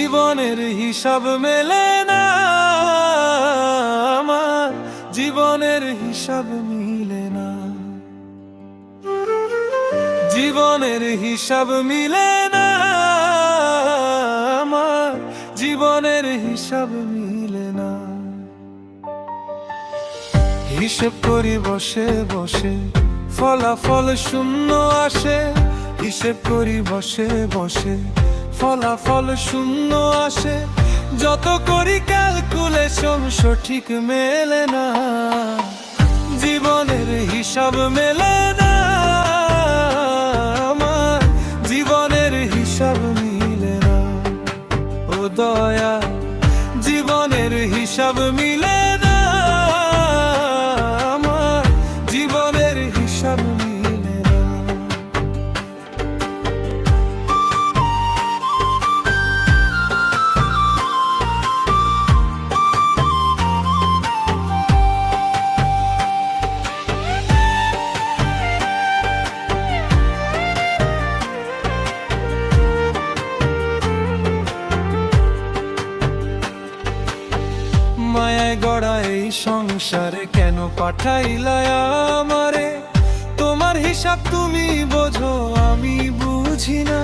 জীবনের হিসাব মেলে না আমার, জীবনের হিসাব মিলে না, জীবনের হিসাব মিলে না আমার, জীবনের হিসাব মিলে না। হিসেব করি বসে বসে, ফলাফল শূন্য আসে। হিসেব করি বসে বসে, ফলাফল শূন্য আসে। যত করি ক্যালকুলেশন সঠিক মেলে না, জীবনের হিসাব মেলে না আমার, জীবনের হিসাব মিলে না। ও দয়া, জীবনের হিসাব মিলে না আমার, জীবনের হিসাব মিলে না। মায়ায় গড়া এই সংসারে কেন পাঠাইলা আমারে? তোমার হিসাব তুমি বোঝো, আমি বুঝি না।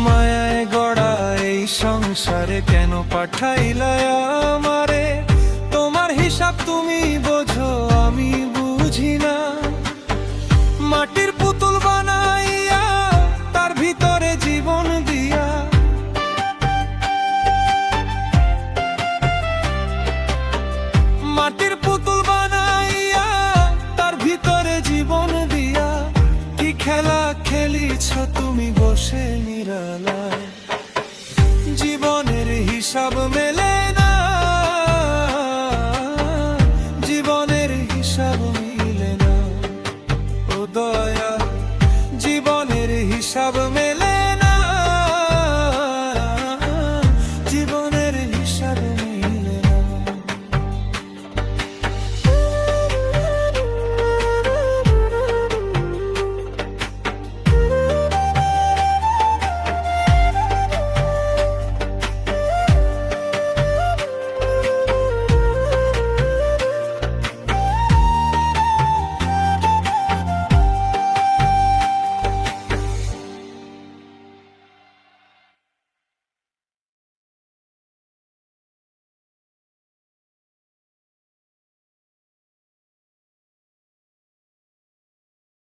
মায়ায় গড়া এই সংসারে কেন পাঠাইলা আমারে? তোমার হিসাব তুমি বোঝো, আমি বুঝি না। মাটির পুতুল বানাইয়া তার ভিতরে জীবন দিয়া, মাটির পুতুল বানাইয়া তার ভিতরে জীবন দিয়া, কি খেলা খেলিছ তুমি বসে নিরালায়? জীবনের হিসাব